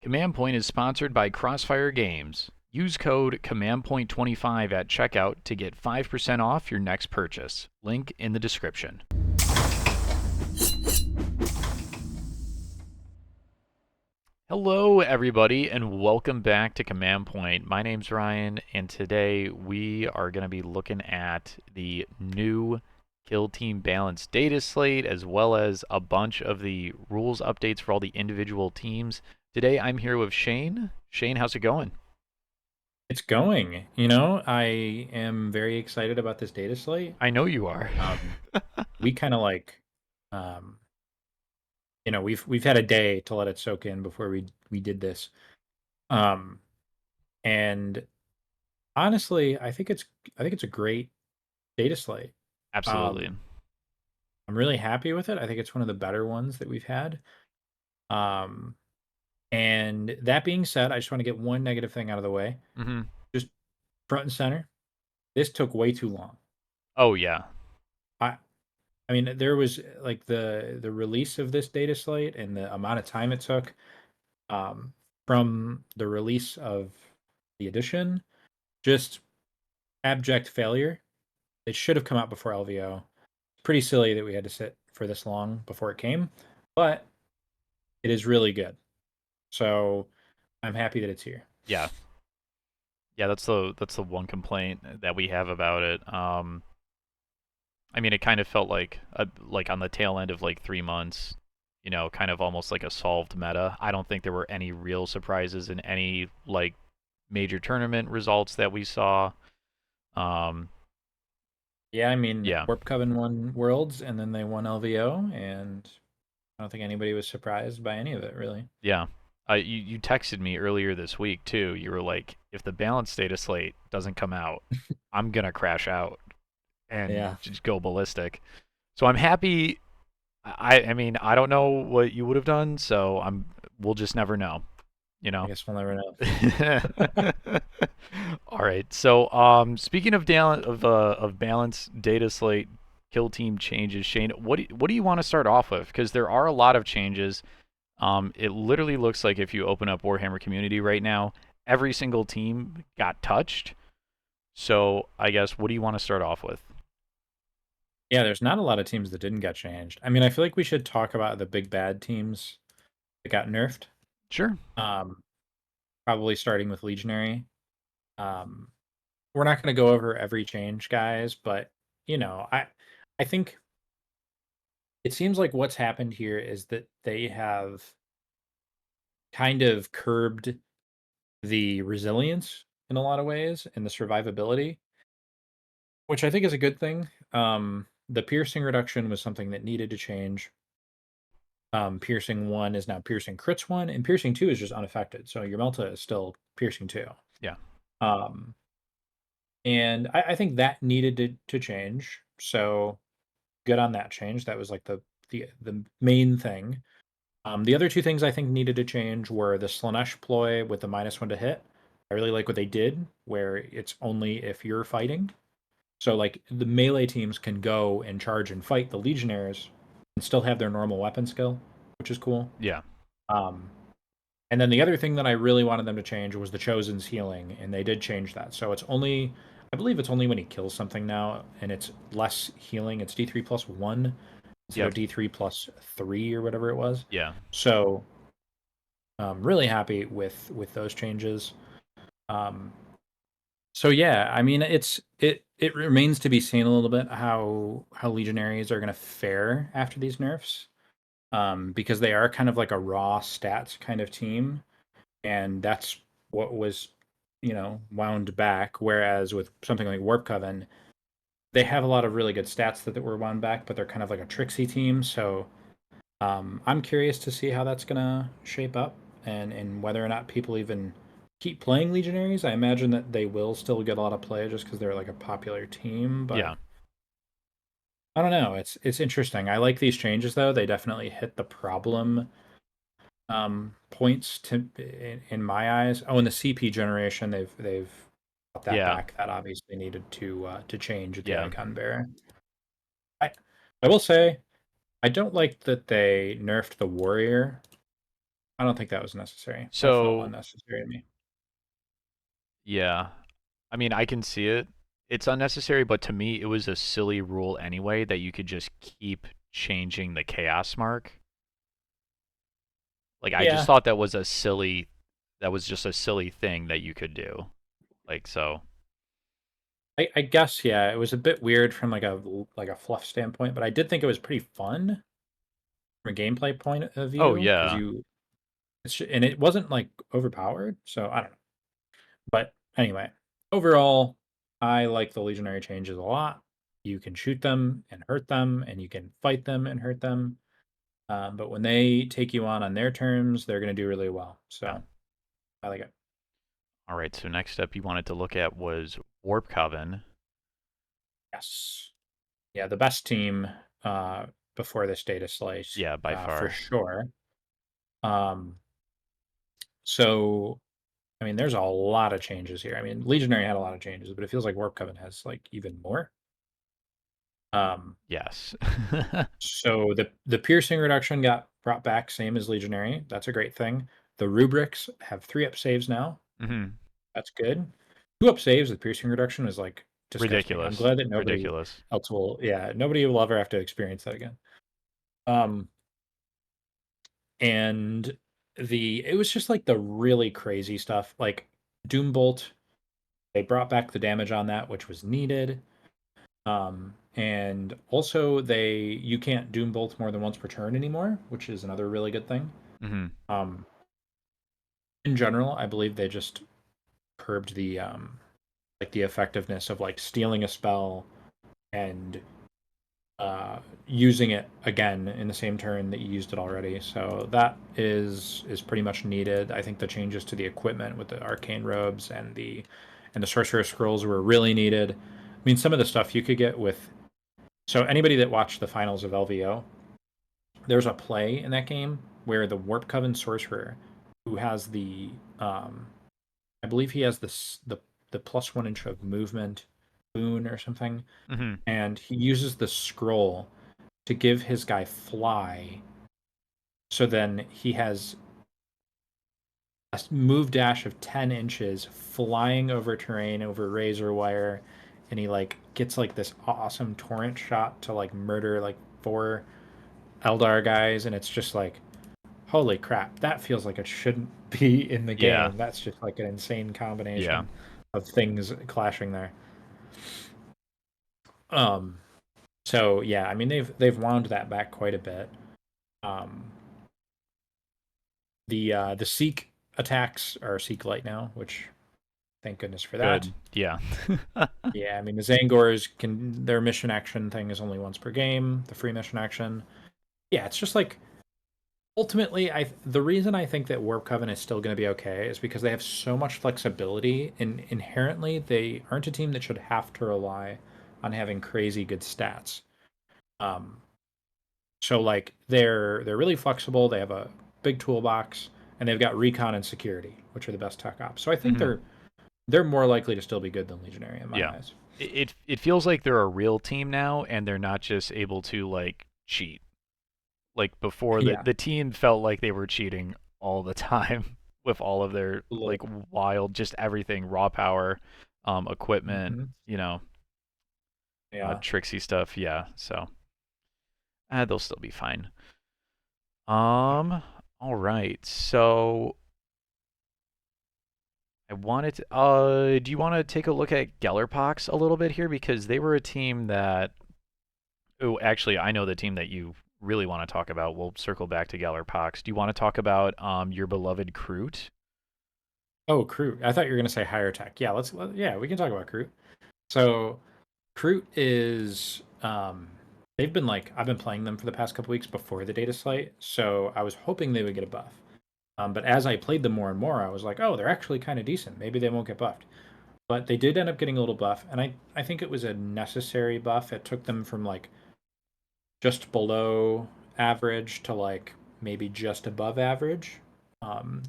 Command Point is sponsored by Crossfire Games. Use code CommandPoint25 at checkout to get 5% off your next purchase. Link in the description. Hello, everybody, and welcome back to Command Point. My name's Ryan, and today we are going to be looking at the new Kill Team Balance data slate, as well as a bunch of the rules updates for all the individual teams. Today I'm here with Shane. Shane, how's it going? It's going. I am very excited about this data slate. I know you are. Um, we kind of um, we've had a day to let it soak in before we did this. Um, and honestly, I think it's a great data slate. Absolutely. Um, I'm really happy with it. I think it's one of the better ones that we've had. Um, and that being said, I just want to get one negative thing out of the way. hmm Just front and center. This took way too long. Oh, yeah. I I mean, there was like the release of this data slate and the amount of time it took um, from the release of the edition, just abject failure. It should have come out before LVO. Pretty silly that we had to sit for this long before it came, but it is really good. So I'm happy that it's here. Yeah. Yeah, that's the one complaint that we have about it. I mean, it kind of felt like on the tail end of like 3 months, kind of almost like a solved meta. I don't think there were any real surprises in any like major tournament results that we saw. Um, Yeah, I mean, yeah, Warp Coven won Worlds and then they won LVO, and I don't think anybody was surprised by any of it, really. yeah. You texted me earlier this week too. You were like, if the balance data slate doesn't come out, I'm gonna crash out and Yeah, just go ballistic. So I'm happy. I mean, I don't know what you would have done, so we'll just never know, you I know. guess we'll never know. All right. So, speaking of balance data slate kill team changes, Shane, what do you want to start off with? Because there are a lot of changes. It literally looks like if you open up Warhammer Community right now, every single team got touched. So, I guess what do you want to start off with? Yeah, there's not a lot of teams that didn't get changed. I mean, I feel like we should talk about the big bad teams that got nerfed. Sure. Um, Probably starting with Legionary. Um, we're not going to go over every change, guys, but I think it seems like what's happened here is that they have kind of curbed the resilience in a lot of ways and the survivability, which I think is a good thing. The piercing reduction was something that needed to change. Piercing 1 is now piercing crits 1, and piercing 2 is just unaffected. So your Melta is still piercing 2. Yeah. Um, and I think that needed to change. So good on that change. That was like the main thing. The other two things I think needed to change were the Slanesh ploy with the -1 to hit. I really like what they did, where it's only if you're fighting. So like the melee teams can go and charge and fight the Legionnaires and still have their normal weapon skill, which is cool. Yeah. Um, and then the other thing that I really wanted them to change was the Chosen's healing, and they did change that. So it's only, I believe it's only when he kills something now, and it's less healing. It's D3 plus 1 instead Yep. of D3 plus 3 or whatever it was. Yeah. So I'm really happy with those changes. Um, so yeah, I mean it remains to be seen a little bit how Legionaries are going to fare after these nerfs. Because they are kind of like a raw stats kind of team, and that's what was wound back. Whereas with something like Warp Coven, they have a lot of really good stats that were wound back, but they're kind of like a tricksy team. So I'm curious to see how that's gonna shape up, and whether or not people even keep playing Legionaries. I imagine that they will still get a lot of play just because they're like a popular team, but Yeah. I don't know. It's interesting. I like these changes though. They definitely hit the problem points in my eyes. Oh, in the CP generation, they've got that Yeah. back. That obviously needed to change at the Yeah. Icon Bearer. I I will say I don't like that they nerfed the warrior I don't think that was necessary. That felt So unnecessary to me. yeah, I mean I can see it. It's unnecessary, but to me it was a silly rule anyway that you could just keep changing the chaos mark. Like I just Yeah, thought that was just a silly thing that you could do. Like so. I guess yeah, it was a bit weird from like a fluff standpoint, but I did think it was pretty fun from a gameplay point of Oh view because yeah. you and it wasn't like overpowered, so I don't know. But anyway, overall, I like the legionary changes a lot. You can shoot them and hurt them, and you can fight them and hurt them. But when they take you on their terms, they're going to do really well. Yeah. So I like it. All right, so next up you wanted to look at was Warp Coven. Yes. Yeah, the best team uh, before this data slice, Yeah, by for far. sure. Um, so I mean, there's a lot of changes here. I mean, Legionary had a lot of changes, but it feels like Warp Coven has like even more. Um, Yes. so the piercing reduction got brought back, same as Legionary. That's a great thing. The rubrics have 3-up saves now. Mhm. That's good. 2-up saves with piercing reduction is like disgusting. I'm Ridiculous. glad that nobody Ridiculous. else will. Yeah, nobody will ever have to experience that again. Um, and it was just like the really crazy stuff, like Doombolt. They brought back the damage on that, which was needed. And also you can't Doom Bolt more than once per turn anymore, which is another really good thing. Mhm. Um, in general, I believe they just curbed the like the effectiveness of like stealing a spell and using it again in the same turn that you used it already. So that is pretty much needed. I think the changes to the equipment with the arcane robes and the sorcerer scrolls were really needed. I mean, some of the stuff you could get with. So anybody that watched the finals of LVO, there's a play in that game where the Warp Coven sorcerer, who has um, I believe he has the +1 inch of movement boon or something, Mhm. and he uses the scroll to give his guy fly. So then he has a move dash of 10 inches flying over terrain over razor wire, and he like gets like this awesome torrent shot to like murder like 4 Eldar guys, and it's just like, holy crap, that feels like it shouldn't be in the Yeah. game. That's just like an insane Yeah. combination of things clashing there. Um, so yeah, I mean they've wound that back quite a bit. Um, the Seek attacks are Seek Light now, which thank goodness for that. Good. Yeah. Yeah, I mean the Zangors can their mission action thing is only once per game. The free mission action, yeah, it's just like ultimately the reason I think that Warp Coven is still going to be okay is because they have so much flexibility and inherently they aren't a team that should have to rely on having crazy good stats. Um, so like they're really flexible. They have a big toolbox and they've got recon and security, which are the best tech ops. So I think Mhm. they're more likely to still be good than Legionary in my Yeah. eyes. It feels like they're a real team now and they're not just able to like cheat. Like before Yeah, the team felt like they were cheating all the time with all of their like absolutely. wild just everything, raw power, equipment, Hmm. you know, Yeah. tricksy stuff. Yeah. So, they'll still be fine. Yeah. All right. So I wanted to, do you want to take a look at Gellerpox a little bit here? Because they were a team that, oh, actually, I know the team that you really want to talk about. We'll circle back to Gellerpox. Do you want to talk about your beloved Kroot? Oh, Kroot. I thought you were gonna say higher tech. Yeah, yeah, we can talk about Kroot. So Kroot is they've been like I've been playing them for the past couple weeks before the data slate, so I was hoping they would get a buff. But as I played them more and more, I was like, oh, they're actually kind of decent. Maybe they won't get buffed. But they did end up getting a little buff, and I think it was a necessary buff. It took them from like just below average to like maybe just above average,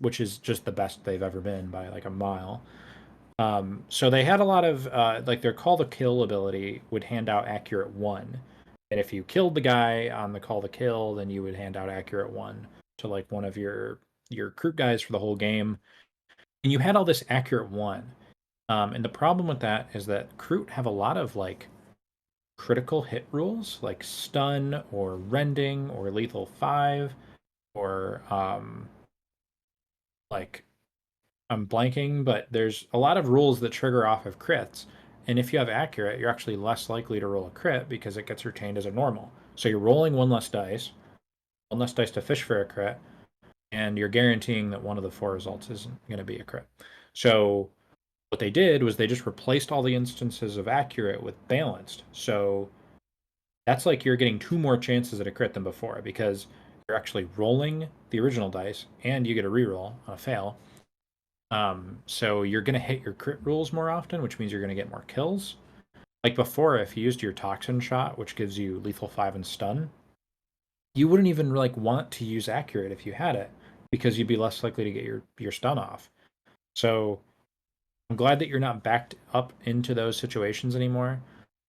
which is just the best they've ever been by like a mile. So they had a lot of like their call to kill ability would hand out accurate one, and if you killed the guy on the call to kill, then you would hand out accurate one to like one of your your Kroot guys for the whole game, and you had all this accurate one. And the problem with that is that Kroot have a lot of like critical hit rules, like stun or rending or lethal 5 or like I'm blanking, but there's a lot of rules that trigger off of crits. And if you have accurate, you're actually less likely to roll a crit because it gets retained as a normal. So you're rolling one less dice to fish for a crit, and you're guaranteeing that one of the 4 results isn't going to be a crit. So what they did was they just replaced all the instances of accurate with balanced. So that's like you're getting 2 more chances at a crit than before because you're actually rolling the original dice and you get a reroll on a fail. So you're gonna hit your crit rules more often, which means you're gonna get more kills. Like before, if you used your toxin shot, which gives you lethal 5 and stun, you wouldn't even like want to use accurate if you had it because you'd be less likely to get your stun off. So I'm glad that you're not backed up into those situations anymore.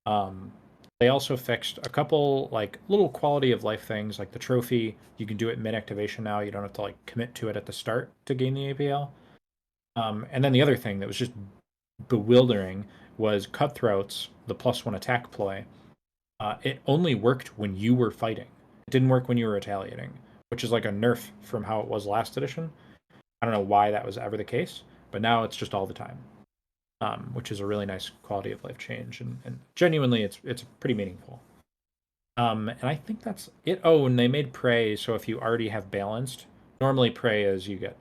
Um, they also fixed a couple like little quality of life things, like the trophy. You can do it mid activation now. You don't have to like commit to it at the start to gain the APL. And then the other thing that was just bewildering was Cutthroats, the +1 attack ploy. It only worked when you were fighting. It didn't work when you were retaliating, which is like a nerf from how it was last edition. I don't know why that was ever the case, but now it's just all the time, which is a really nice quality of life change, and genuinely, it's pretty meaningful. And I think that's it. Oh, and they made prey, so if you already have balanced, normally prey is you get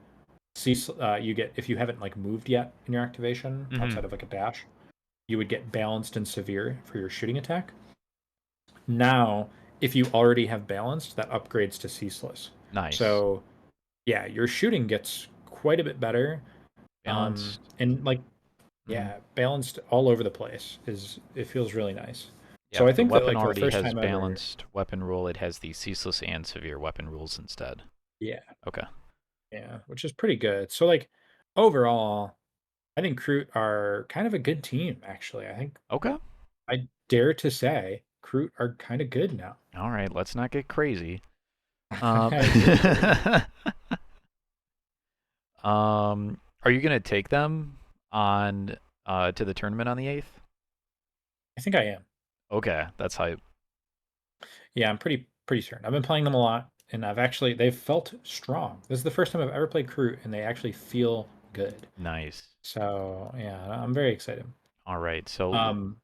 if you haven't like moved yet in your activation Mm-hmm. outside of like a dash, you would get balanced and severe for your shooting attack. Now, if you already have balanced, that upgrades to ceaseless. Nice. So yeah, your shooting gets quite a bit better. Balanced. And like Mm-hmm. yeah, balanced all over the place is it feels really nice. Yeah, So if I the think that weapon like for the already first has time ever, balanced weapon rule, it has the ceaseless and severe weapon rules instead. yeah, Okay. yeah, which is pretty good. So like overall, I think Kroot are kind of a good team actually. I think Okay. I dare to say Kroot are kind of good now. All right, let's not get crazy. Um, I agree. are you gonna take them on to the tournament on the 8th? I think I am. Okay, that's hype. Yeah, I'm pretty certain. I've been playing them a lot, and they've felt strong. This is the first time I've ever played Kroot, and they actually feel good. Nice. So yeah, I'm very excited. All right, so Um,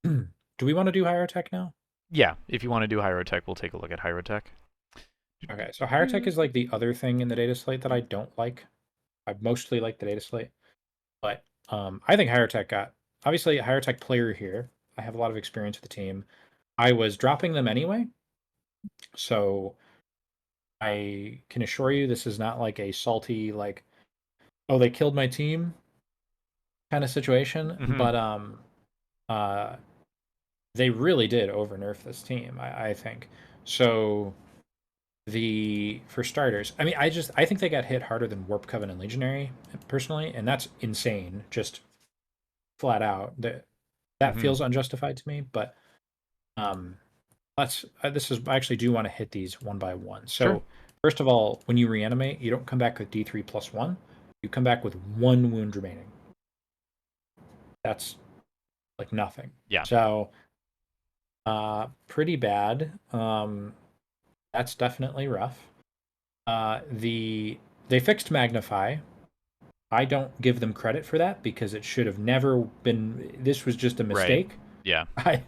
do we want to do higher tech now? yeah, if you want to do Hyrotech, we'll take a look at Hyrotech. Okay, so higher tech is like the other thing in the data slate that I don't like. I mostly like the data slate, but I think higher tech got obviously a higher tech player here. I have a lot of experience with the team. I was dropping them anyway, so I can assure you this is not like a salty like oh they killed my team kind of situation, Mm-hmm. but uh they really did over nerf this team. I think so. The for starters, I mean, I think they got hit harder than Warp Coven and Legionary personally, and that's insane, just flat out. That Mm-hmm. feels unjustified to me. But um, let's this is I actually do want to hit these one by one. Sure. So first of all, when you reanimate, you don't come back with D3 +1. You come back with 1 wound remaining. That's like nothing. Yeah. So pretty bad. That's definitely rough. They fixed Magnify. I don't give them credit for that because it should have never been. This was just a Right. mistake. Yeah. I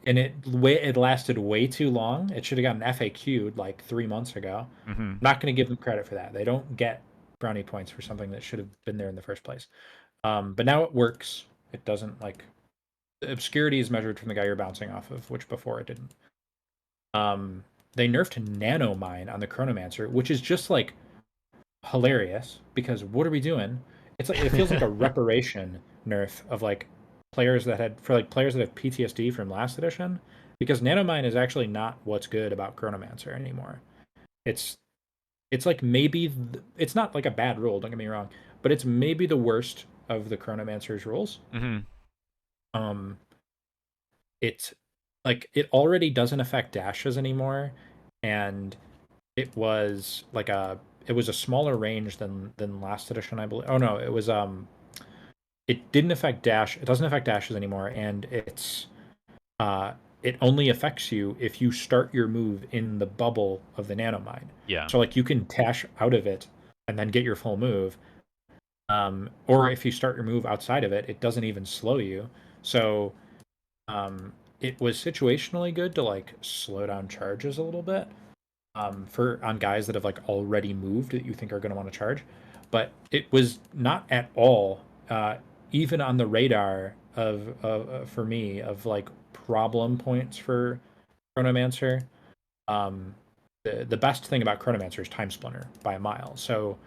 and it lasted way too long. It should have gotten FAQ'd like 3 months ago. Mm-hmm. I'm not going to give them credit for that. They don't get brownie points for something that should have been there in the first place. But now it works. It doesn't like obscurity is measured from the guy you're bouncing off of, which before it didn't. They nerfed Nanomine on the Chronomancer, which is just like hilarious because what are we doing? It's like it feels like a reparation nerf of like players that had for like players that have PTSD from last edition because Nanomine is actually not what's good about Chronomancer anymore. It's it's like maybe it's not like a bad rule, don't get me wrong, but it's maybe the worst of the Chronomancer's rules. Mm-hmm. Um it's like it already doesn't affect dashes anymore and it was like a it was a smaller range than last edition, I believe. Oh no, it was it didn't affect dash. It doesn't affect dashes anymore, and uh it only affects you if you start your move in the bubble of the nanomine. Yeah. So like you can dash out of it and then get your full move. Or if you start your move outside of it, it doesn't even slow you. So it was situationally good to like slow down charges a little bit for on guys that have like already moved that you think are going to want to charge, but it was not at all even on the radar of for me of like problem points for Chronomancer. Um, the best thing about Chronomancer is Time Splinter by a mile. So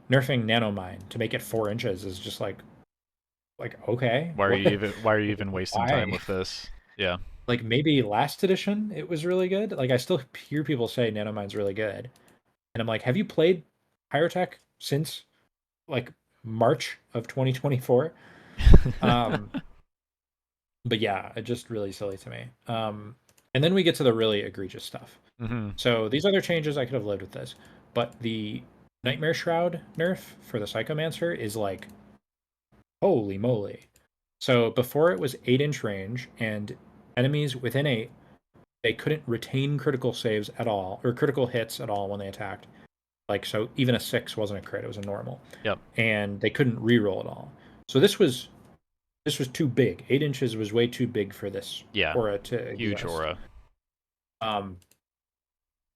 nerfing Nanomine to make it 4 inches is just like okay, what? Why are you even wasting time Why? with this? Yeah. Like maybe last edition it was really good. Like I still hear people say Nanomine's really good, and I'm like, have you played Higher Tech since like March of 2024? Um, but yeah, it just really silly to me. And then we get to the really egregious stuff. Hmm. So these other changes I could have lived with this, but the Nightmare Shroud nerf for the Psychomancer is like holy moly. So before it was 8-inch range, and enemies within 8 they couldn't retain critical saves at all or critical hits at all when they attacked. Like so, even a 6 wasn't a crit; it was a normal, Yep. and they couldn't reroll at all. So this was too big. 8 inches was way too big for this Yeah. aura to Huge exist. aura. Um,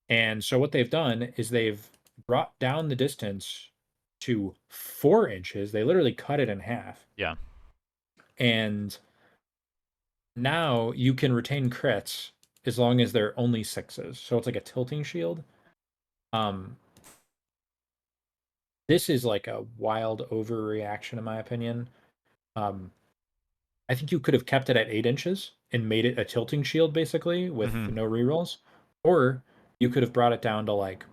and so what they've done is they've brought down the distance to 4 inches. They literally cut it in half, Yeah. and now you can retain crits as long as they're only 6s. So it's like a tilting shield. Um, this is like a wild overreaction in my opinion. Um, I think you could have kept it at 8 inches and made it a tilting shield basically with Hmm. no rerolls, or you could have brought it down to like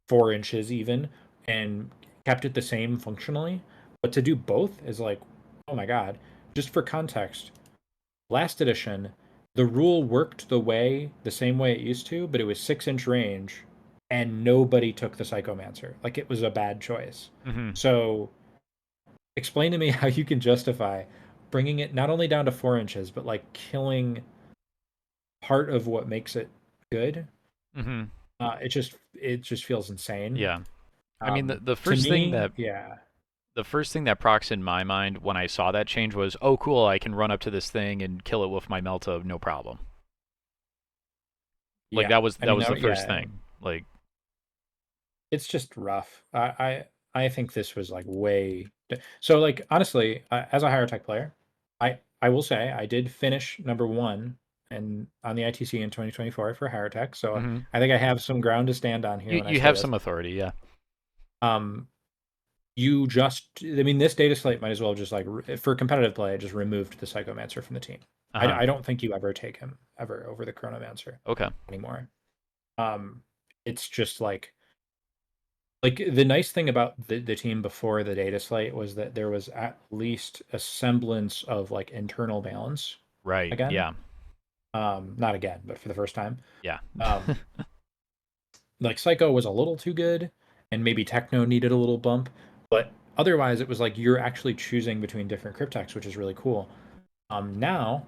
4 inches even and kept it the same functionally. But to do both is like, oh my god. Just for context, last edition, the rule worked the same way it used to, but it was 6-inch range, and nobody took the Psychomancer. Like it was a bad choice. Hmm. So explain to me how you can justify bringing it not only down to 4 inches, but like killing part of what makes it good. Hmm. It just feels insane. Yeah. I mean, To me, yeah, the first thing that procs in my mind when I saw that change was, oh, cool, I can run up to this thing and kill it with my Melta, no problem. Like yeah. I that mean, was the first yeah, thing. Like, it's just rough. I think this was like way. So like honestly, as a higher tech player, I will say I did finish number one and on the ITC in 2024 for higher tech. So hmm, I think I have some ground to stand on here when I you say have this. some authority, yeah. Um, you just, I mean, this data slate might as well just like for competitive play, just removed the Psychomancer from the team. Uh huh. I don't think you ever take him ever over the Chronomancer Okay. anymore. It's just like the nice thing about the team before the data slate was that there was at least a semblance of like internal balance Right. again. Yeah. Not again, but for the first time. Yeah. Um, like Psycho was a little too good, and maybe Techno needed a little bump, but otherwise it was like you're actually choosing between different cryptechs, which is really cool. Now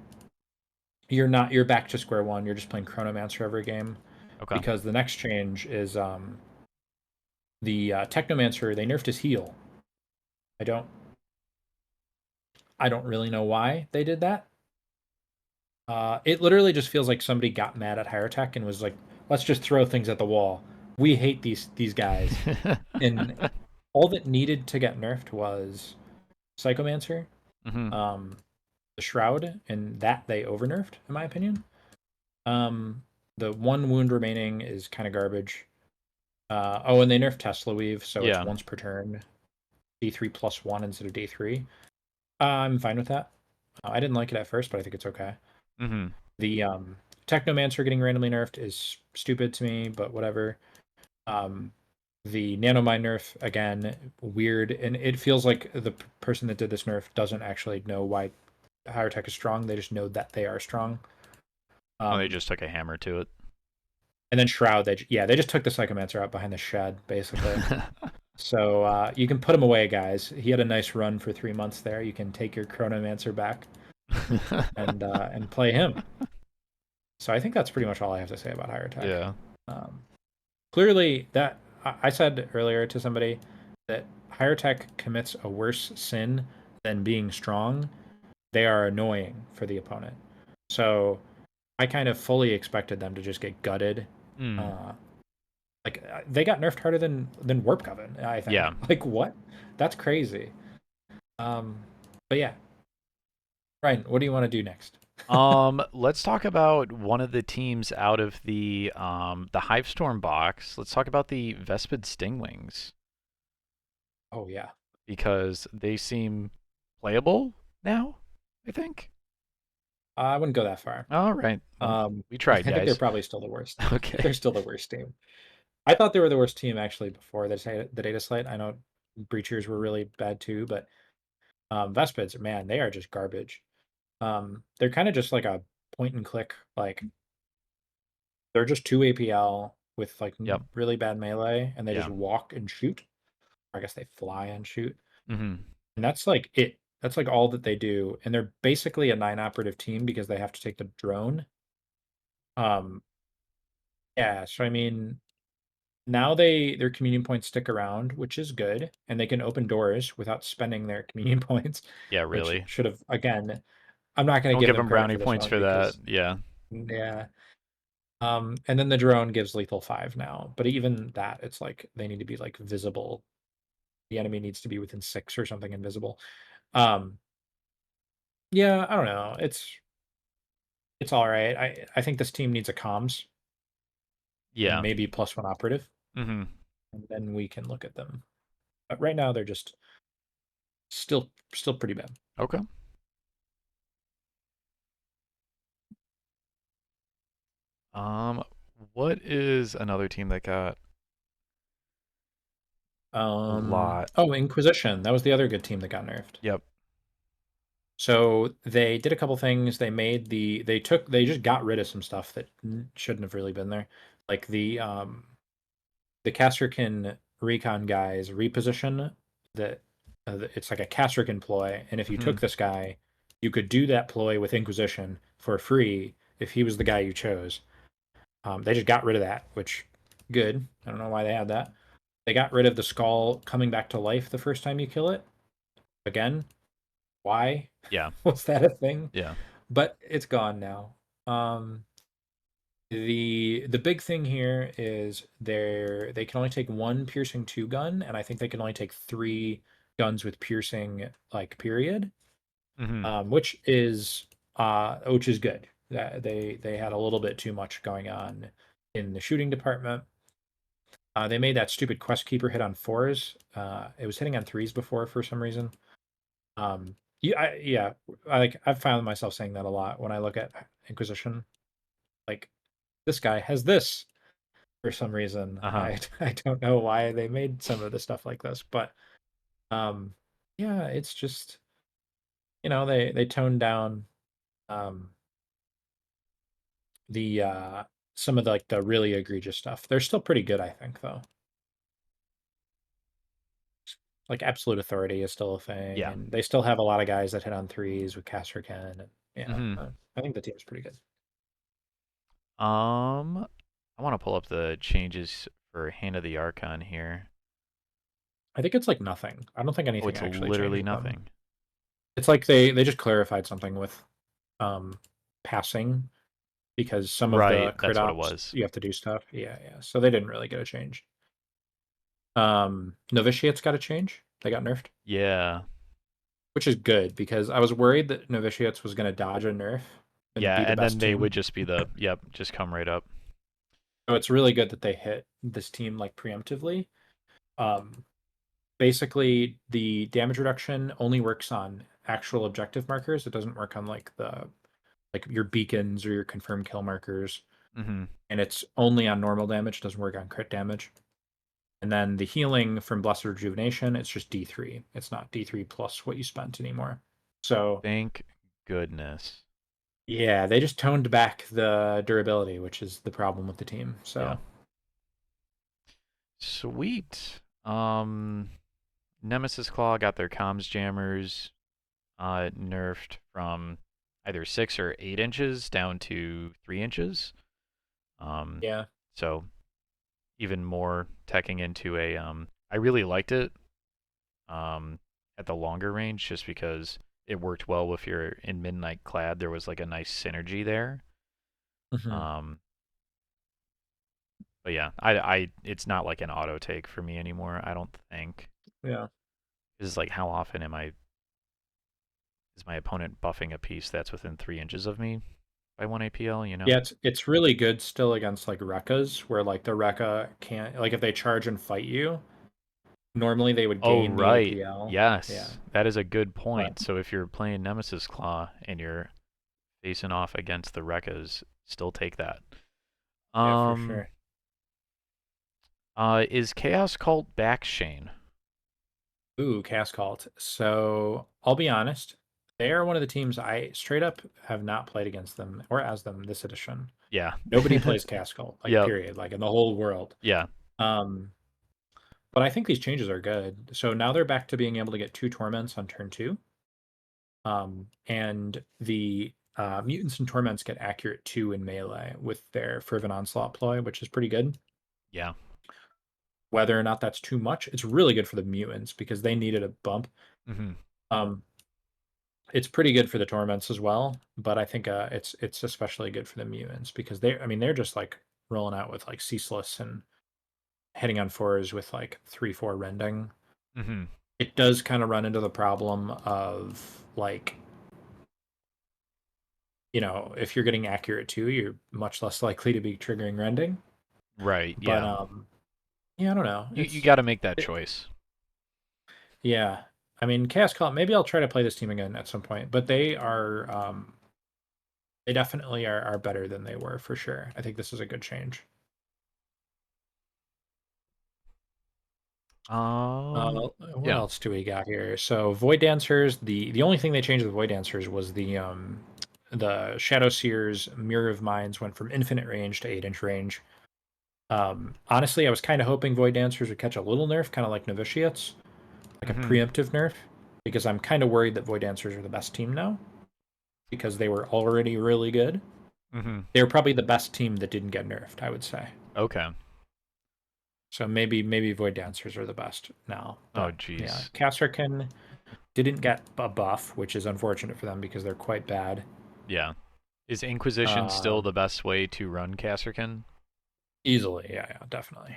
you're not, you're back to square one. You're just playing Chronomancer every game Okay. because the next change is the Technomancer. They nerfed his heal. I don't I don't really know why they did that. It literally just feels like somebody got mad at Higher Tech and was like, "Let's just throw things at the wall. We hate these guys." And all that needed to get nerfed was Psychomancer, Hmm. um, the Shroud, and that they over nerfed, in my opinion. Um, the one wound remaining is kind of garbage. Oh, and they nerfed Tesla Weave, so it's Yeah. once per turn, D3 plus one instead of D3. I'm fine with that. I didn't like it at first, but I think it's okay. Hmm. The Technomancer getting randomly nerfed is stupid to me, but whatever. Um, the Nanomine nerf again, weird, and it feels like the person that did this nerf doesn't actually know why higher tech is strong. They just know that they are strong. Oh, they Um, just took a hammer to it. And then Shroud, they just took the Psychomancer out behind the shed, basically. So you can put him away, guys. He had a nice run for 3 months there. You can take your Chronomancer back and play him. So I think that's pretty much all I have to say about higher tech. Yeah. Um, Clearly, that I said earlier to somebody that higher tech commits a worse sin than being strong. They are annoying for the opponent. So I kind of fully expected them to just get gutted. Mm. Uh, they got nerfed harder than Warp Coven, I think. Yeah. Like what? That's crazy. Um, but yeah, Ryan, what do you want to do next? Let's talk about one of the teams out of the Hivestorm box. Let's talk about the Vespid Stingwings Oh yeah, because they seem playable now, I think. I wouldn't go that far. All right. Well, we I tried, think they're guys. probably still the worst. Okay. They're still the worst team. I thought they were the worst team actually before the data slate. I know Breachers were really bad too, but Vespids, man, they are just garbage. They're kind of just like a point and click. Like they're just two APL with like Yep. really bad melee, and they just Yeah. walk and shoot. Or I guess they fly and shoot, Mm-hmm. and that's like it. That's like all that they do, and they're basically a 9 operative team because they have to take the drone. Um, yeah. So I mean, now their communion points stick around, which is good, and they can open doors without spending their communion points, Yeah, which really. should have again. I'm not going to Don't give give them them credit brownie for this points one for that. because Yeah. yeah. And then the drone gives lethal 5 now, but even that, it's like they need to be like visible. The enemy needs to be within 6 or something invisible. Um, yeah, I don't know. It's all right. I think this team needs a comms and Yeah. maybe +1 operative, Mm-hmm. and then we can look at them. But right now they're just still pretty bad. Okay. Um, what is another team that got a lot? Oh, Inquisition. That was the other good team that got nerfed. Yep. So they did a couple things. They just got rid of some stuff that shouldn't have really been there. Like the Casterkin recon guys reposition that it's like a Casterkin ploy, and if you Mm-hmm. took this guy, you could do that ploy with Inquisition for free if he was the guy you chose. They just got rid of that, which good. I don't know why they had that. They got rid of the skull coming back to life the first time you kill it. Again, why Yeah. was that a thing? Yeah. But it's gone now. Um, the big thing here is they can only take one piercing 2 gun, and I think they can only take 3 guns with piercing like period, Mm-hmm. which is good. That they had a little bit too much going on in the shooting department. They made that stupid quest keeper hit on 4s. It was hitting on 3s before for some reason. Yeah, I've found myself saying that a lot when I look at Inquisition. Like this guy has this for some reason. Uh-huh. I don't know why they made some of the stuff like this, but um, yeah, it's just they toned down um the some of the like the really egregious stuff. They're still pretty good, I think, though. Like absolute authority is still a thing, Yeah. and they still have a lot of guys that hit on 3s with Castercan, and yeah, Mm-hmm. I think the team's pretty good. I want to pull up the changes for Hand of the Archon here. I think it's like nothing. I don't think Oh, anything it's actually literally changed with them. nothing. It's like they just clarified something with um passing because some of Right, the crit that's what it ops was. you have to do stuff. Yeah, yeah. So they didn't really get a change. Novitiates got a change. They got nerfed, Yeah. which is good because I was worried that Novitiates was going to dodge a nerf and Yeah, be the and then best they would team. just be yep, just come right up. So it's really good that they hit this team like preemptively. Um, Basically, the damage reduction only works on actual objective markers. It doesn't work on like your beacons or your confirmed kill markers, Mm-hmm. and it's only on normal damage. It doesn't work on crit damage. And then the healing from Blessed Rejuvenation, it's just D3. It's not D3 plus what you spent anymore. So Thank goodness. Yeah, they just toned back the durability, which is the problem with the team. Yeah. So Sweet. Nemesis Claw got their comms jammers nerfed from either 6 or 8 inches down to 3 inches. Um, yeah, so even more teching into a I really liked it um at the longer range just because it worked well if you're in Midnight Clad. There was like a nice synergy there. hmm Um, but yeah, I it's not like an auto take for me anymore. I don't think. yeah, This is like how often is my opponent buffing a piece that's within 3 inches of me by 1 APL, you know? yeah. It's really good still against like Rekkas, where like the Rekka can't like if they charge and fight you. Normally they would Oh, gain the right. APL. Yeah, Yes. That is a good but point. So if you're playing Nemesis Claw and you're facing off against the Rekkas, still take that. yeah, for Um, sure. is Chaos Cult back, Shane? Ooh, Calt. So I'll be honest, they are one of the teams I straight up have not played against them or as them this edition. Yeah. Nobody plays Calt, like Yep. period, like in the whole world. Yeah. Um, but I think these changes are good. So now they're back to being able to get 2 torments on turn 2. And the mutants and torments get accurate 2 in melee with their fervent onslaught ploy, which is pretty good. Yeah. Whether or not that's too much, it's really good for the mutants because they needed a bump. Mm-hmm. Um, it's pretty good for the torments as well, but I think it's especially good for the mutants because I mean they're just like rolling out with like ceaseless and hitting on fours with like 3/4 rending. Mm-hmm. It does kind of run into the problem of like, if you're getting accurate too, you're much less likely to be triggering rending. Right. But Yeah. yeah, I don't know. You got to make that It, choice. yeah. I mean, Chaos Call. Maybe I'll try to play this team again at some point. But they definitely are better than they were for sure. I think this is a good change. What Yeah. else do we got here? So Void Dancers. The only thing they changed with Void Dancers was the Shadow Seer's Mirror of Minds went from infinite range to 8-inch range. Honestly, I was kind of hoping Void Dancers would catch a little nerf, kind of like Novitiates, like a Mm-hmm. preemptive nerf, because I'm kind of worried that Void Dancers are the best team now because they were already really good. Mm-hmm. They were probably the best team that didn't get nerfed, I would say. Okay. So maybe Void Dancers are the best now. Oh, But yeah, jeez. Casterkin didn't get a buff, which is unfortunate for them because they're quite bad. Yeah. Is Inquisition still Um, the best way to run Kasrkin? Easily, yeah, definitely.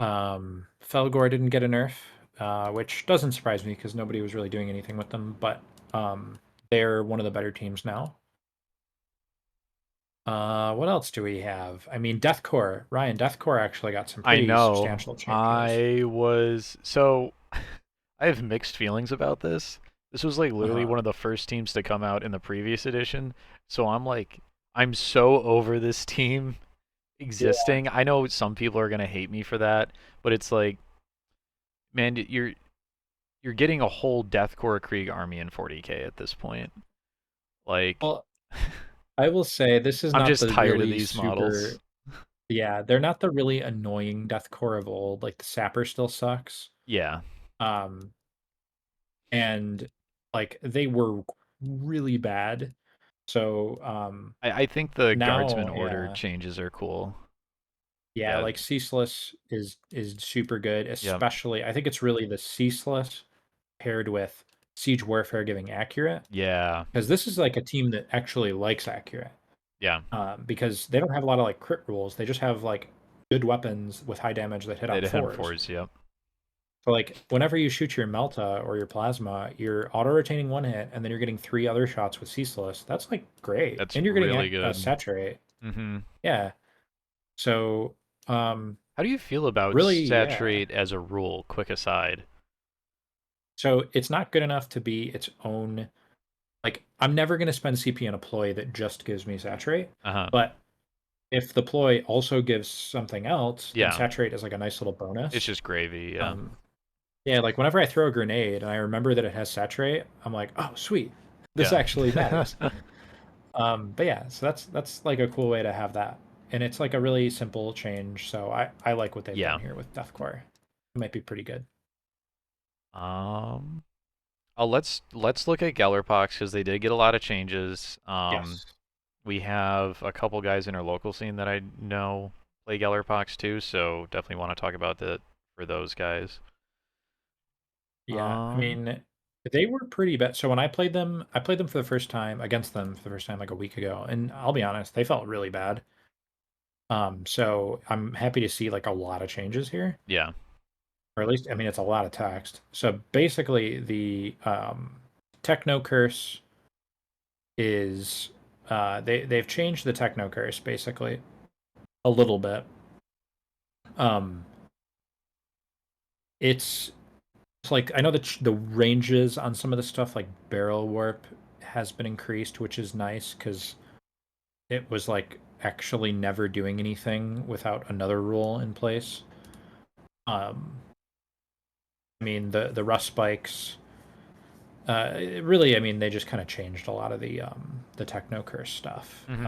Felgor didn't get a nerf, which doesn't surprise me because nobody was really doing anything with them. But they're one of the better teams now. What else do we have? I mean, Deathcore, Ryan, Deathcore actually got some I pretty know. substantial changes. I was so I have mixed feelings about this. This was like literally Uh-huh. one of the first teams to come out in the previous edition. So I'm like I'm so over this team Yeah. existing. I know some people are going to hate me for that, but it's like man, you're getting a whole Deathcore Krieg army in 40k at this point. Like Well, I will say this is I'm not just the tired of really these models. super. Yeah, they're not the really annoying Deathcore of old. Like the Sapper still sucks. Yeah. Um, and like they were really bad. So I think the guardsman now, order yeah, changes are cool. yeah, Yeah. like Ceaseless is super good. Yep. Especially, I think it's really the Ceaseless paired with Siege Warfare giving accurate Yeah. because this is like a team that actually likes accurate. Yeah. Because they don't have a lot of like crit rules. They just have like good weapons with high damage that hit They on hit on fours. fours, yep. So like whenever you shoot your Melta or your Plasma, you're auto retaining one hit, and then you're getting 3 other shots with Ceaseless. That's like great, That's and you're getting really a good. saturate. Hmm. Yeah. So How do you feel about really, yeah. saturate as a rule? Quick aside. So it's not good enough to be its own. Like I'm never gonna spend CP on a ploy that just gives me saturate, Uh-huh. but if the ploy also gives something else, then Yeah. saturate is like a nice little It's bonus. just gravy, yeah. Yeah, like whenever I throw a grenade and I remember that it has saturate, I'm like, oh sweet. this Yeah. actually matters. But yeah, so that's like a cool way to have that, and it's like a really simple change. So I like what they've done Yeah. here with Deathcore. It might be pretty good. Um. Oh, let's look at Gellerpox because they did get a lot of changes. Yes. We have a couple guys in our local scene that I know play Gellerpox too, so definitely want to talk about that for those guys. Yeah, I Um. mean, they were pretty bad. So when I played them for the first time against them for the first time like a week ago, and I'll be honest, they felt really bad. So I'm happy to see like a lot of changes here, Yeah. or at least I mean it's a lot of text. So basically, the Techno Curse is they've changed the Techno Curse basically a little bit. Um, it's It's like I know that the ranges on some of the stuff like barrel warp has been increased, which is nice because it was like actually never doing anything without another rule in place. Um, I mean the rust spikes. Really, I mean they just kind of changed a lot of the techno curse stuff. Hmm.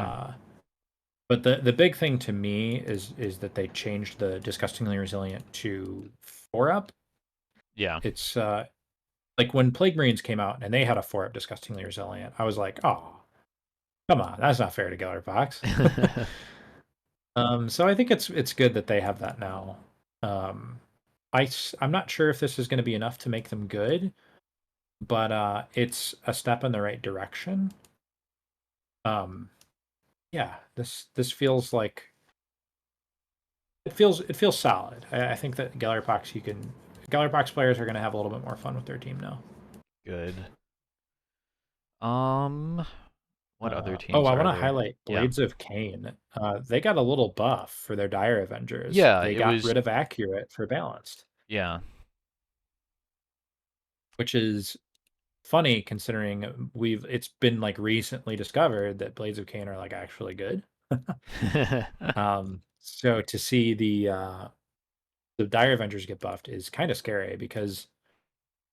But the big thing to me is that they changed the disgustingly resilient to 4 up. Yeah. It's like when Plague Marines came out and they had a 4 up disgustingly resilient, I was like, oh, come on, that's not fair to Gellerpox. So I think it's good that they have that now. Um, I'm not sure if this is going to be enough to make them good, but it's a step in the right direction. Um, yeah, this feels like it feels solid. I think that Gellerpox players are going to have a little bit more fun with their team now. Good. Um. What other Oh, teams I are want to there? highlight Yeah. Blades of Cain. They got a little buff for their Dire Avengers. Yeah. They It got was. rid of Accurate for Balanced, Yeah. which is funny considering it's been like recently discovered that Blades of Cain are like actually good. So to see the Dire Avengers get buffed is kind of scary because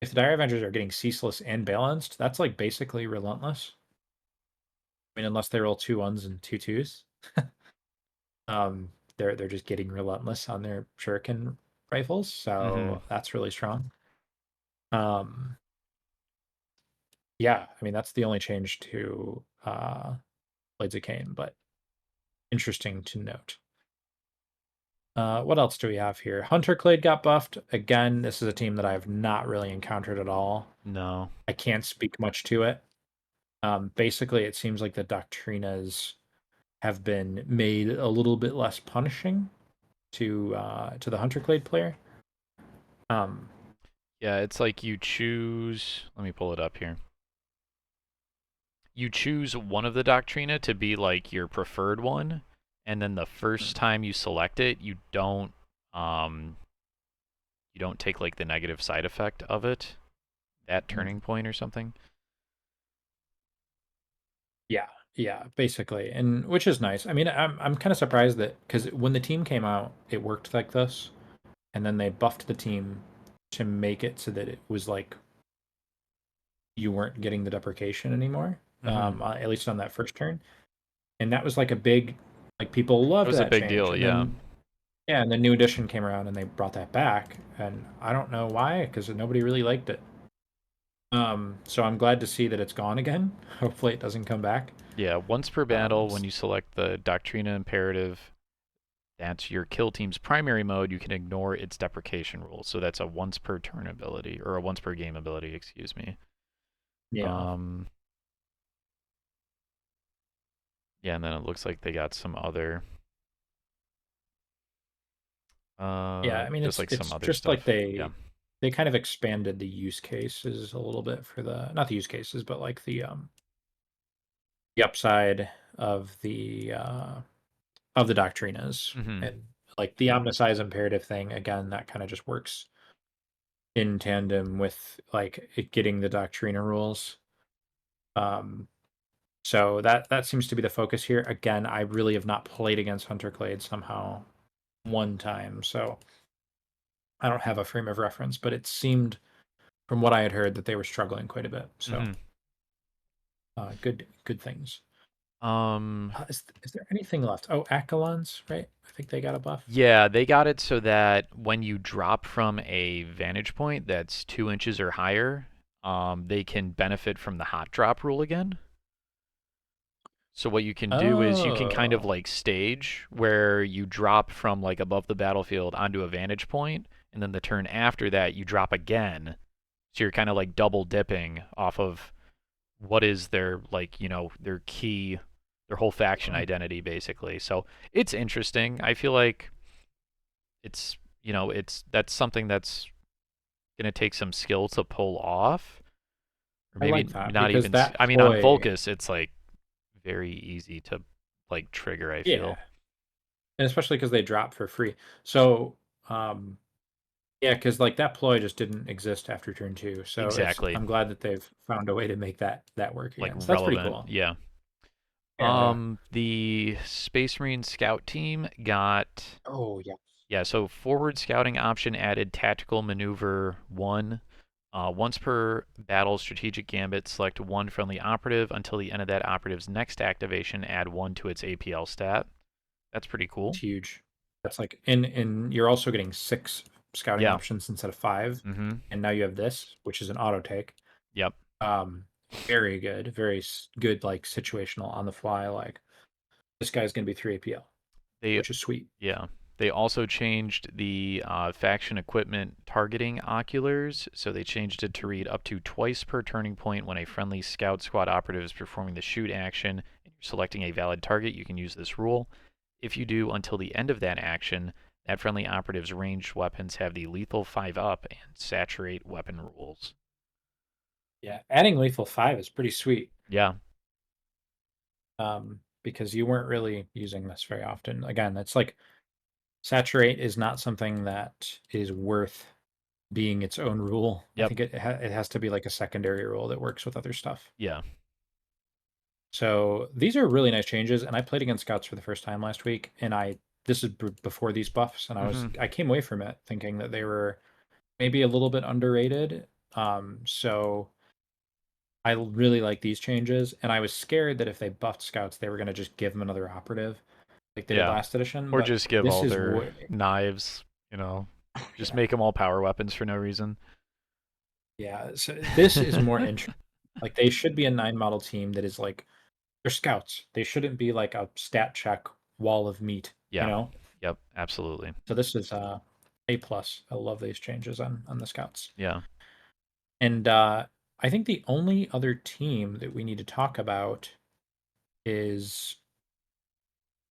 if the Dire Avengers are getting ceaseless and balanced, that's like basically relentless. I mean, unless they roll 2 1s and 2 2s. They're just getting relentless on their shuriken rifles, Hmm. so that's really strong. Um, yeah, I mean that's the only change to Blades of Cain, but interesting to note. What else do we have here? Hunter Clade got buffed again. This is a team that I have not really encountered at all. No. I can't speak much to it. Basically, it seems like the Doctrinas have been made a little bit less punishing to the Hunter Clade player. Um, Yeah. It's like you choose. Let me pull it up here. You choose one of the Doctrina to be like your preferred one, and then the first time you select it, um you don't take like the negative side effect of it at turning point or something. Yeah, yeah, basically, and which is nice. I mean, I'm kind of surprised that because when the team came out, it worked like this, and then they buffed the team to make it so that it was like you weren't getting the deprecation anymore. Hmm. At least on that first turn, and that was like a big, like people It loved was a that big change, deal, and yeah. then yeah, and the new edition came around and they brought that back, and I don't know why because nobody really liked it. So I'm glad to see that it's gone again. Hopefully, it doesn't come back. Yeah, once per Um, battle, when you select the Doctrina Imperative, that's your kill team's primary mode, you can ignore its deprecation rules. So that's a once per turn ability, or a once per game ability, excuse me. yeah. Um, yeah, and then it looks like they got some other, Yeah, I mean just like some it's other just like stuff. Yeah. they kind of expanded the use cases a little bit for the not the use cases, but like the upside of the doctrinas Hmm. and like the omnisize imperative thing again that kind of just works in tandem with like it getting the doctrina rules. Um so that seems to be the focus here. Again, I really have not played against Hunter Clade somehow one time, so I don't have a frame of reference, but it seemed from what I had heard that they were struggling quite a bit. So Hmm. good things. Um, Is there anything left? Oh, Accolons, right? I think they got a buff. yeah, they got it so that when you drop from a vantage point that's 2 inches or higher, they can benefit from the hot drop rule again. So what you can do is you can kind of Oh, like stage where you drop from like above the battlefield onto a vantage point, and then the turn after that you drop again. So you're kind of like double dipping off of what is their like, their key, their whole faction hmm. identity basically. So it's interesting. I feel like it's that's something that's gonna take some skill to pull off, or I maybe like that not because even. that I mean, on ploy, Volcus, it's like very easy to like trigger. I yeah, feel and especially because they drop for free. So, um, yeah, because like that ploy just didn't exist after turn two. So exactly I'm glad that they've found a way to make that work like again. So that's pretty relevant. cool. Yeah. Yeah. The Space Marine Scout team got Oh yeah. yeah. So forward scouting option added tactical maneuver one. Once per battle, strategic gambit, select one friendly operative until the end of that operative's next activation. Add one to its APL stat. That's pretty It's cool. huge. That's like and you're also getting 6 scouting Yeah. options instead of 5, Mm-hmm. and now you have this, which is an auto take. Yep. Um, very good, very good, like situational on the fly. Like this guy's gonna be 3 APL, They which is sweet. Yeah. They also changed the faction equipment targeting oculars, so they changed it to read up to twice per turning point when a friendly scout squad operative is performing the shoot action and you're selecting a valid target. You can use this rule. If you do until the end of that action, that friendly operative's ranged weapons have the lethal 5 up and saturate weapon rules. Yeah, adding lethal 5 is pretty sweet. Yeah, Because you weren't really using this very often. Again, it's like saturate is not something that is worth being its own rule. I yep, think it has to be like a secondary rule that works with other stuff. yeah. So these are really nice changes, and I played against scouts for the first time last week, and this is before these buffs, and Hmm. I came away from it thinking that they were maybe a little bit underrated. So I really like these changes, and I was scared that if they buffed scouts, they were going to just give them another operative like they did Yeah. last edition. Or But just give this all is their way, knives, you know, just yeah, make them all power weapons for no reason. yeah. So this is more interesting. Like they should be a 9 model team that is like they're scouts. They shouldn't be like a stat check wall of meat, you Yeah. know. Yep. Absolutely. So this is A plus. I love these changes on the scouts. Yeah. And I think the only other team that we need to talk about is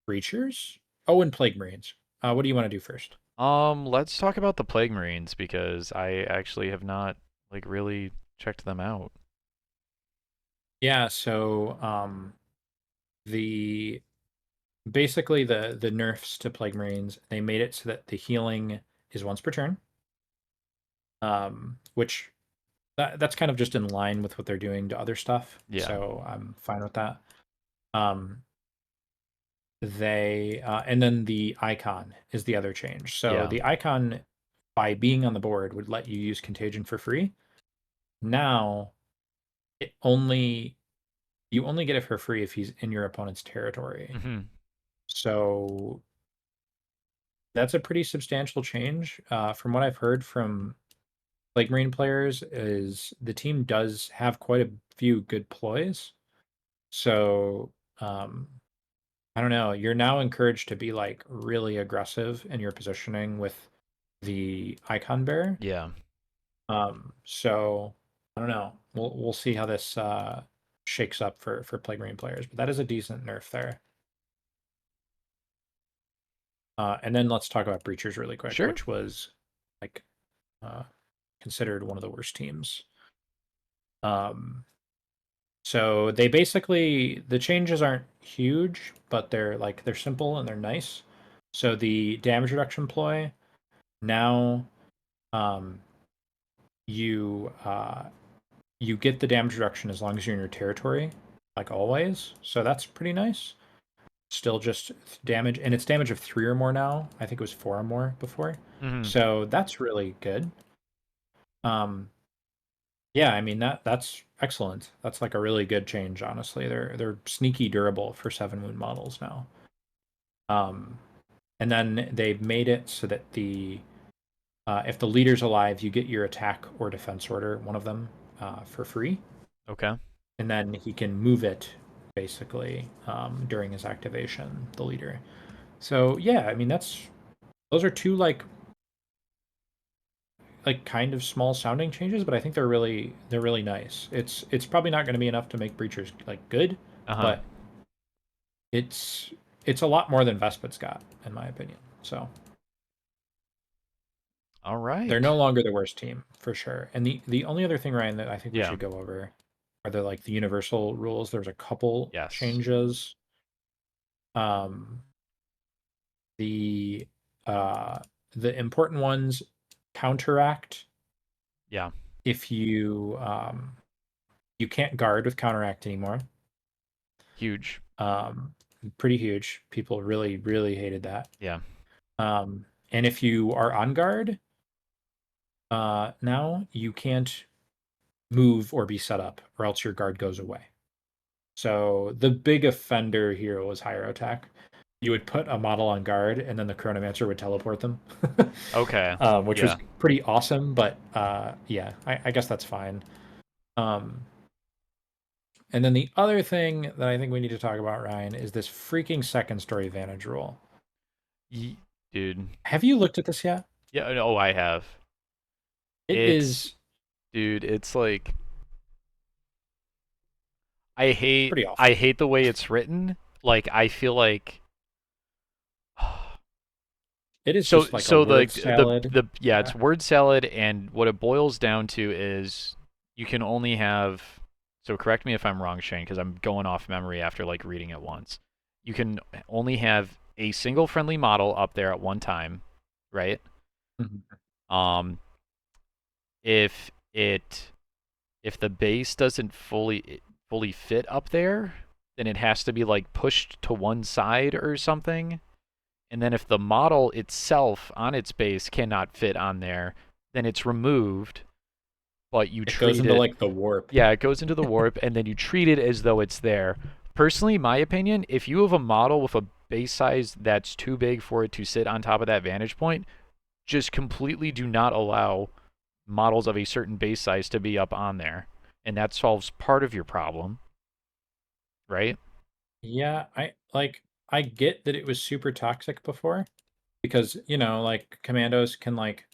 Breachers. Oh, and Plague Marines. What do you want to do first? Let's talk about the Plague Marines because I actually have not like really checked them out. Yeah, so the basically the nerfs to Plague Marines, they made it so that the healing is once per turn. Which that's kind of just in line with what they're doing to other stuff. Yeah. So I'm fine with that. Um they and then the icon is the other change. So Yeah. the icon by being on the board would let you use contagion for free. Now it only you only get it for free if he's in your opponent's territory. Hmm. So that's a pretty substantial change. From what I've heard from like Marine players, is the team does have quite a few good ploys. So um, I don't know. You're now encouraged to be like really aggressive in your positioning with the icon bearer. Yeah. So I don't know. We'll see how this shakes up for Plague Marine players, but that is a decent nerf there. And then let's talk about Breachers really quick, Sure. which was like uh, considered one of the worst teams. Um, so they basically the changes aren't huge, but they're simple and they're nice. So the damage reduction ploy now um, you you get the damage reduction as long as you're in your territory, like always. So that's pretty nice. Still just damage, and it's damage of 3 or more now. I think it was 4 or more before. Hmm. So that's really good. Um, Yeah, I mean that's excellent. That's like a really good change, honestly. They're sneaky durable for Seven Moon models now. Um, and then they've made it so that the if the leader's alive, you get your attack or defense order, one of them, for free, Okay. and then he can move it basically during his activation, the leader. So yeah, I mean those are two like kind of small sounding changes, but I think they're really nice. It's probably not going to be enough to make Breachers like good, Uh-huh. but it's it's a lot more than Vespet's got, in my opinion. So All they're no right. longer the worst team for sure. And the only other thing, Ryan, that I think we Yeah. should go over are the universal rules. There's a couple Yes. changes. Um, the uh, the important ones counteract Yeah. if you can't guard with counteract anymore. Huge. Um, Pretty huge. People really really hated that. Yeah. And if you are on guard, now you can't move or be set up, or else your guard goes away. So the big offender here was Hierotech. Attack. You would put a model on guard, and then the Chronomancer would teleport them, Okay. which was Yeah. pretty awesome. But yeah, I guess that's fine. Um, and then the other thing that I think we need to talk about, Ryan, is this freaking second story vantage rule. Dude. Have you looked at this yet? Yeah, oh, I have. It It's is dude, it's like pretty I awful. hate the way it's written. Like I feel like It is so just like a so word salad. the yeah, Yeah. it's word salad, and what it boils down to is you can only have, so correct me if I'm wrong, Shane, because I'm going off memory after like reading it once. You can only have a single friendly model up there at one time, right? Mhm. Um if it if the base doesn't fully fit up there, then it has to be like pushed to one side or something. And then if the model itself on its base cannot fit on there, then it's removed, but you It goes treat into it, like the warp. yeah, it goes into the warp, and then you treat it as though it's there. Personally, my opinion, if you have a model with a base size that's too big for it to sit on top of that vantage point, just completely do not allow models of a certain base size to be up on there. And that solves part of your problem, right? Yeah, I get that it was super toxic before because, like commandos can like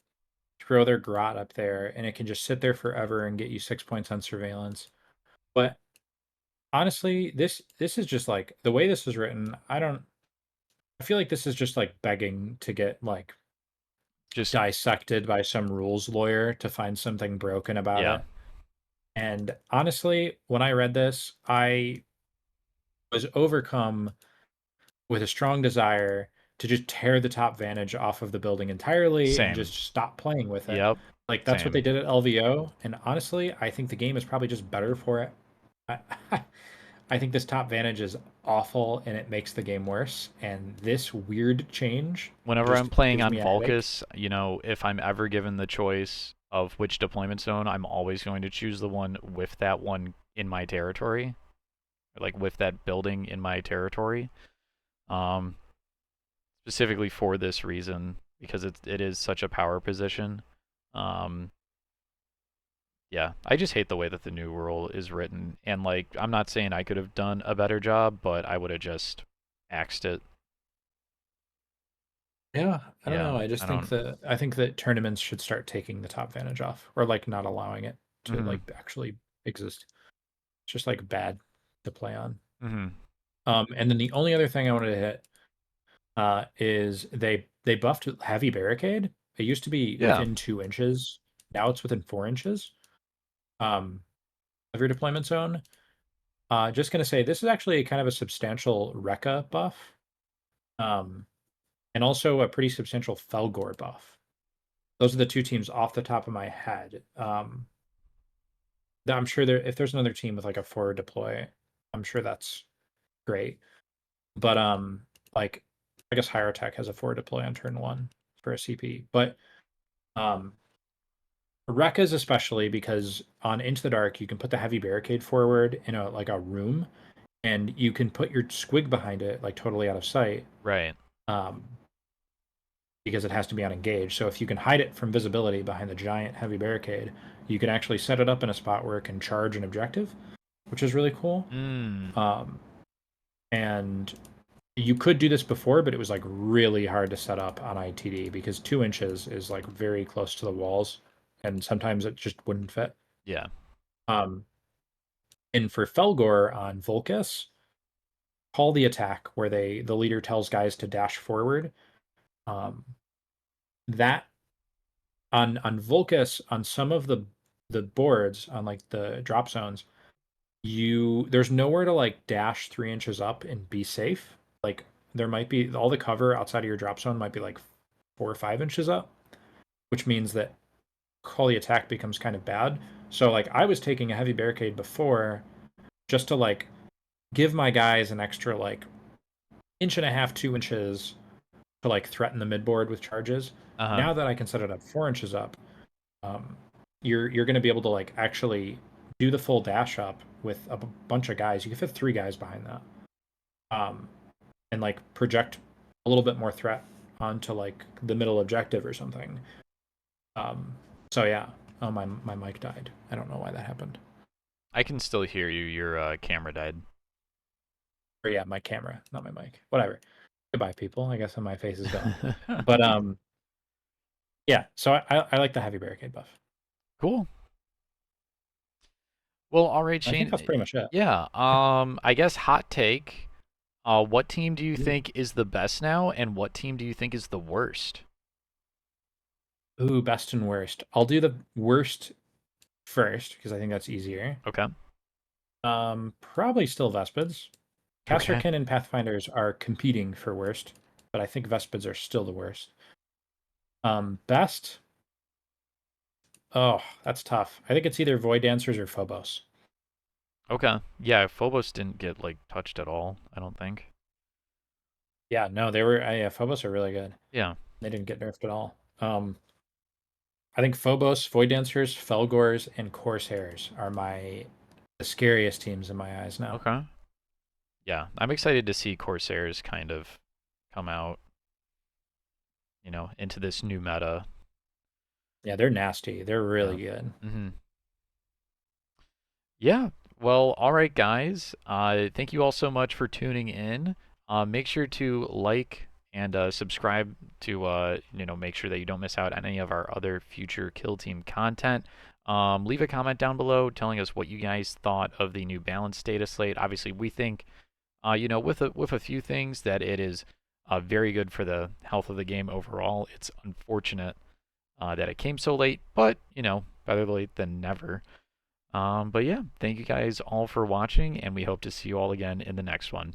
throw their grot up there and it can just sit there forever and get you 6 points on surveillance. But honestly, this is just like the way this is written, I feel like this is just like begging to get like Just, dissected by some rules lawyer to find something broken about yeah, it. And honestly, when I read this, I was overcome with a strong desire to just tear the top vantage off of the building entirely and same. just stop playing with it. Yep, Like that's what they same. did at LVO, and honestly, I think the game is probably just better for it. I, I think this top vantage is awful and it makes the game worse. And this weird change Whenever I'm just playing gives on me a headache. Vulcus, if I'm ever given the choice of which deployment zone, I'm always going to choose the one with that one in my territory, or like with that building in my territory. Um, Specifically for this reason, because it is such a power position. Um, yeah, I just hate the way that the new rule is written, and like I'm not saying I could have done a better job, but I would have just axed it. Yeah, I don't Yeah, know. I don't. I think that tournaments should start taking the top vantage off or like not allowing it to Mhm. like actually exist. It's just like bad to play on. Mhm. And then the only other thing I wanted to hit is they buffed heavy barricade. It used to be Yeah. within 2 inches. Now it's within 4 inches um, of your deployment zone. Just gonna say this is actually kind of a substantial Rekka buff, um, and also a pretty substantial Felgor buff. Those are the two teams off the top of my head. That I'm sure there if there's another team with like a forward deploy, I'm sure that's great. But like I guess Hierotech has a forward deploy on turn one for a CP. But um Rekkas especially because on Into the Dark you can put the heavy barricade forward in a like a room, and you can put your squig behind it like totally out of sight. Right. Um, because it has to be unengaged. So if you can hide it from visibility behind the giant heavy barricade, you can actually set it up in a spot where it can charge an objective, which is really cool. Mm. Um, and you could do this before, but it was like really hard to set up on ITD because 2 inches is like very close to the walls, and sometimes it just wouldn't fit. Yeah. Um, and for Felgor on Volcus, call the attack where the leader tells guys to dash forward. Um, that on Volcus on some of the boards on like the drop zones, there's nowhere to like dash 3 inches up and be safe. Like there might be all the cover outside of your drop zone might be like 4 or 5 inches up, which means that call the attack becomes kind of bad. So like I was taking a heavy barricade before just to like give my guys an extra like inch and a half, 2 inches to like threaten the midboard with charges. Uh-huh. Now that I can set it up 4 inches up, um, you're going to be able to like actually do the full dash up with a bunch of guys. You can fit 3 guys behind that, um, and like project a little bit more threat onto like the middle objective or something. Um, so yeah. Oh, my mic died. I don't know why that happened. I can still hear you. Your camera died. Or yeah, my camera, not my mic. Whatever. Goodbye, people. I guess my face is gone. But yeah. So I like the heavy barricade buff. Cool. Well, all right, I think Shane. that's pretty much it. Yeah. I guess hot take. What team do you think is the best now, and what team do you think is the worst? Ooh, best and worst. I'll do the worst first because I think that's easier. Okay. Probably still Vespids. Okay. Kasrkin and Pathfinders are competing for worst, but I think Vespids are still the worst. Best. Oh, that's tough. I think it's either Void Dancers or Phobos. Okay. Yeah, Phobos didn't get like touched at all, I don't think. Yeah, no, they were. Yeah, Phobos are really good. Yeah. They didn't get nerfed at all. I think Phobos, Void Dancers, Felgors, and Corsairs are the scariest teams in my eyes now. Okay. Yeah, I'm excited to see Corsairs kind of come out, into this new meta. Yeah, they're nasty. They're Yeah. really good. Mm-hmm. Yeah. Well, all right, guys. Thank you all so much for tuning in. Make sure to like and subscribe to make sure that you don't miss out on any of our other future Kill Team content. Leave a comment down below telling us what you guys thought of the new balance data slate. Obviously, we think, with a few things that it is very good for the health of the game overall. It's unfortunate that it came so late, but better late than never. But yeah, thank you guys all for watching, and we hope to see you all again in the next one.